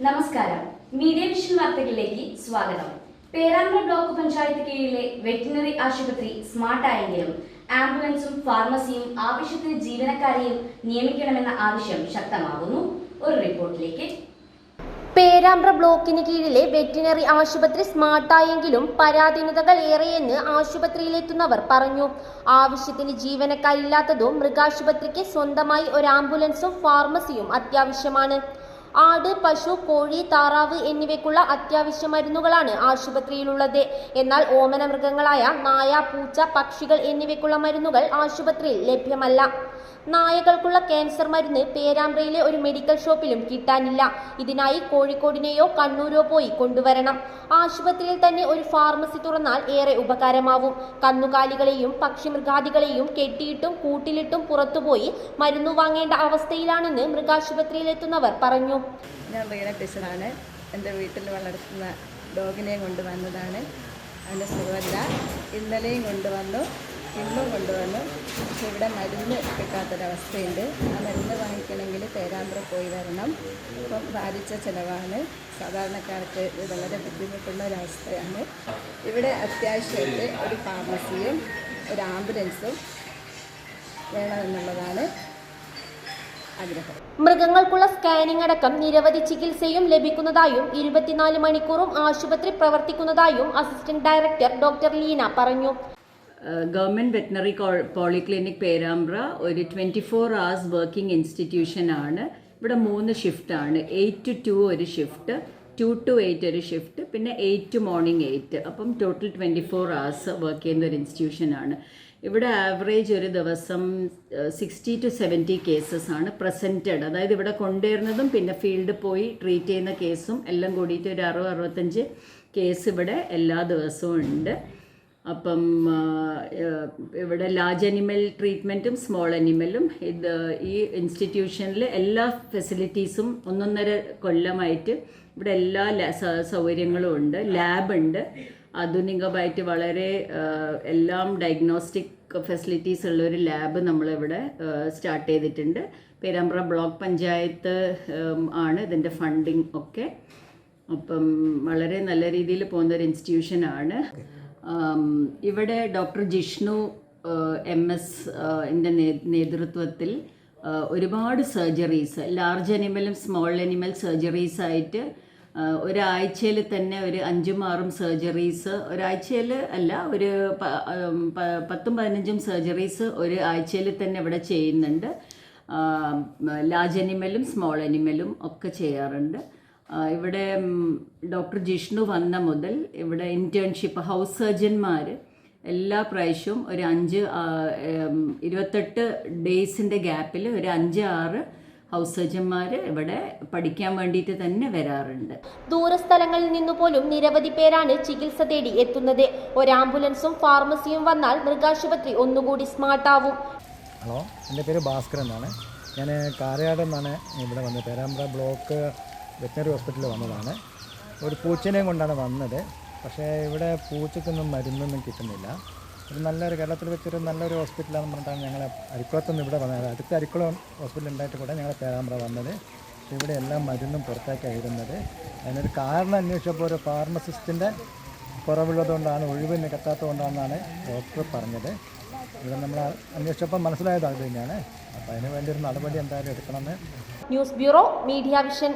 നമസ്കാരം. Media vision വാർത്തകളിലേക്ക് സ്വാഗതം. പേരാമ്പ്ര ബ്ലോക്ക് പഞ്ചായത്ത് കീഴിലെ വെറ്റിനറി ആശുപത്രി സ്മാർട്ട് ആയെങ്കിലും ആംബുലൻസും ഫാർമസിയും ആവശ്യത്തിന് ജീവനക്കാരെയും നിയമിക്കണമെന്ന ആവശ്യം ശക്തമാകുന്നു. ഒരു റിപ്പോർട്ടിലേക്ക്. പേരാമ്പ്ര ബ്ലോക്കിന് കീഴിലെ വെറ്റിനറി ആശുപത്രി സ്മാർട്ടായെങ്കിലും പരാധീനതകൾ ഏറെയെന്ന് ആശുപത്രിയിലെത്തുന്നവർ പറഞ്ഞു. ആവശ്യത്തിന് ജീവനക്കാരില്ലാത്തതും മൃഗാശുപത്രിക്ക് സ്വന്തമായി ഒരു ആംബുലൻസും ഫാർമസിയും അത്യാവശ്യമാണ്. ആട്, പശു, കോഴി, താറാവ് എന്നിവയ്ക്കുള്ള അത്യാവശ്യ മരുന്നുകളാണ് ആശുപത്രിയിലുള്ളത്. എന്നാൽ ഓമന മൃഗങ്ങളായ നായ, പൂച്ച, പക്ഷികൾ എന്നിവയ്ക്കുള്ള മരുന്നുകൾ ആശുപത്രിയിൽ ലഭ്യമല്ല. നായകൾക്കുള്ള ക്യാൻസർ മരുന്ന് പേരാമ്പ്രയിലെ ഒരു മെഡിക്കൽ ഷോപ്പിലും കിട്ടാനില്ല. ഇതിനായി കോഴിക്കോടിനെയോ കണ്ണൂരോ പോയി കൊണ്ടുവരണം. ആശുപത്രിയിൽ തന്നെ ഒരു ഫാർമസി തുറന്നാൽ ഏറെ ഉപകാരമാവും. കന്നുകാലികളെയും പക്ഷിമൃഗാദികളെയും കെട്ടിയിട്ടും കൂട്ടിലിട്ടും പുറത്തുപോയി മരുന്നു വാങ്ങേണ്ട അവസ്ഥയിലാണെന്ന് മൃഗാശുപത്രിയിലെത്തുന്നവർ പറഞ്ഞു. ഞാൻ റീന ടീച്ചറാണ്. എൻ്റെ വീട്ടിൽ വളർത്തുന്ന ഡോഗിനെയും കൊണ്ടുവന്നതാണ്. അതിൻ്റെ സുഖമല്ല. ഇന്നലെയും കൊണ്ടുവന്നു, ഇന്നും കൊണ്ടുവന്നു. പക്ഷേ ഇവിടെ മരുന്ന് കിട്ടാത്തൊരവസ്ഥയുണ്ട്. ആ മരുന്ന് വാങ്ങിക്കണമെങ്കിൽ പേരാമ്പ്ര പോയി വരണം. ഇപ്പം ഭാരിച്ച ചിലവാണ്. സാധാരണക്കാർക്ക് ഇത് വളരെ ബുദ്ധിമുട്ടുള്ള ഒരവസ്ഥയാണ്. ഇവിടെ അത്യാവശ്യമായിട്ട് ഒരു ഫാർമസിയും ഒരു ആംബുലൻസും വേണമെന്നുള്ളതാണ് ആഗ്രഹം. മൃഗങ്ങൾക്കുള്ള സ്കാനിംഗ് അടക്കം നിരവധി ചികിത്സയും ലഭിക്കുന്നതായും 24 മണിക്കൂറും ആശുപത്രി പ്രവർത്തിക്കുന്നതായും അസിസ്റ്റന്റ് ഡയറക്ടർ ഡോക്ടർ ലീന പറഞ്ഞു. ഗവൺമെൻറ് വെറ്റിനറി പോളിക്ലിനിക് പേരാമ്പ്ര ഒരു 24 hours വർക്കിംഗ് ഇൻസ്റ്റിറ്റ്യൂഷനാണ്. ഇവിടെ 3 ഷിഫ്റ്റാണ്. 8 to 2 ഒരു ഷിഫ്റ്റ്, 2 to 8 ഒരു ഷിഫ്റ്റ്, പിന്നെ 8 to morning 8. അപ്പം ടോട്ടൽ 24 hours വർക്ക് ചെയ്യുന്ന ഒരു ഇൻസ്റ്റിറ്റ്യൂഷനാണ്. ഇവിടെ ആവറേജ് ഒരു ദിവസം 60 to 70 കേസസ് ആണ് പ്രസൻറ്റഡ്. അതായത് ഇവിടെ കൊണ്ടുവരുന്നതും പിന്നെ ഫീൽഡിൽ പോയി ട്രീറ്റ് ചെയ്യുന്ന കേസും എല്ലാം കൂടിയിട്ട് ഒരു 60-65 കേസ് ഇവിടെ എല്ലാ ദിവസവും ഉണ്ട്. അപ്പം ഇവിടെ ലാർജ് അനിമൽ ട്രീറ്റ്മെൻറ്റും സ്മോൾ അനിമലും ഈ ഇൻസ്റ്റിറ്റ്യൂഷനിൽ എല്ലാ ഫെസിലിറ്റീസും 1.5 കൊല്ലമായിട്ട് ഇവിടെ എല്ലാ സൗകര്യങ്ങളും ഉണ്ട്. ലാബുണ്ട്. ആധുനികമായിട്ട് വളരെ എല്ലാം ഡയഗ്നോസ്റ്റിക് ഫെസിലിറ്റീസ് ഉള്ളൊരു ലാബ് നമ്മളിവിടെ സ്റ്റാർട്ട് ചെയ്തിട്ടുണ്ട്. പേരാമ്പ്ര ബ്ലോക്ക് പഞ്ചായത്ത് ആണ് ഇതിൻ്റെ ഫണ്ടിങ് ഒക്കെ. അപ്പം വളരെ നല്ല രീതിയിൽ പോകുന്നൊരു ഇൻസ്റ്റിറ്റ്യൂഷനാണ്. ഇവിടെ ഡോക്ടർ ജിഷ്ണു MS നേതൃത്വത്തിൽ ഒരുപാട് സർജറീസ്, ലാർജ് അനിമലും സ്മോൾ അനിമൽ സർജറീസായിട്ട് ഒരാഴ്ചയിൽ തന്നെ ഒരു 5-6 സർജറീസ്, ഒരാഴ്ചയിൽ അല്ല ഒരു 10-15 സർജറീസ് ഒരു ആഴ്ചയിൽ തന്നെ ഇവിടെ ചെയ്യുന്നുണ്ട്. ലാർജ് അനിമലും സ്മോൾ അനിമലും ഒക്കെ ചെയ്യാറുണ്ട്. ഇവിടെ ഡോക്ടർ ജിഷ്ണു വന്ന മുതൽ ഇവിടെ ഇൻറ്റേൺഷിപ്പ് ഹൗസ് സർജന്മാർ എല്ലാ പ്രാവശ്യവും ഒരു 28 ഡേയ്സിൻ്റെ ഗ്യാപ്പിൽ ഒരു 5-6 ഹൗസ് സർജന്മാർ ഇവിടെ പഠിക്കാൻ വേണ്ടിയിട്ട് തന്നെ വരാറുണ്ട്. ദൂരസ്ഥലങ്ങളിൽ നിന്നു പോലും നിരവധി പേരാണ് ചികിത്സ തേടി എത്തുന്നത്. ഒരു ആംബുലൻസും ഫാർമസിയും വന്നാൽ മൃഗാശുപത്രി ഒന്നുകൂടി സ്മാർട്ടാവും. ഹലോ, എൻ്റെ പേര് ഭാസ്കരൻ എന്നാണ്. ഞാൻ കാരയാട് നിന്നാണ് ഇവിടെ വന്നത്. പേരാമ്പ്ര ബ്ലോക്ക് വെറ്റിനറി ഹോസ്പിറ്റലിൽ വന്നതാണ്. ഒരു പൂച്ചനെയും കൊണ്ടാണ് വന്നത്. പക്ഷേ ഇവിടെ പൂച്ചക്കൊന്നും മരുന്നൊന്നും കിട്ടുന്നില്ല. ഒരു നല്ലൊരു കേരളത്തിൽ വെച്ചൊരു നല്ലൊരു ഹോസ്പിറ്റലാണെന്ന് പറഞ്ഞിട്ടാണ് ഞങ്ങൾ അരിക്കുളത്തുനിന്ന് ഇവിടെ വന്നത്. അടുത്ത അരിക്കുളം ഹോസ്പിറ്റൽ ഉണ്ടായിട്ട് കൂടെ ഞങ്ങൾ പേരാമ്പ്ര വന്നത്. ഇവിടെ എല്ലാ മരുന്നും പുറത്തേക്ക് എഴുതുന്നത്. അതിനൊരു കാരണം അന്വേഷിച്ചപ്പോൾ ഒരു ഫാർമസിസ്റ്റിൻ്റെ കുറവുള്ളതുകൊണ്ടാണ്, ഒഴിവ് നികത്താത്തതുകൊണ്ടാണെന്നാണ് ഡോക്ടർ പറഞ്ഞത്. ഇവിടെ നമ്മൾ അന്വേഷിച്ചപ്പോൾ മനസ്സിലായത് അത് തന്നെയാണ്. അപ്പോൾ അതിന് വേണ്ടി ഒരു നടപടി എന്തായാലും എടുക്കണമെന്ന്. News bureau, media vision.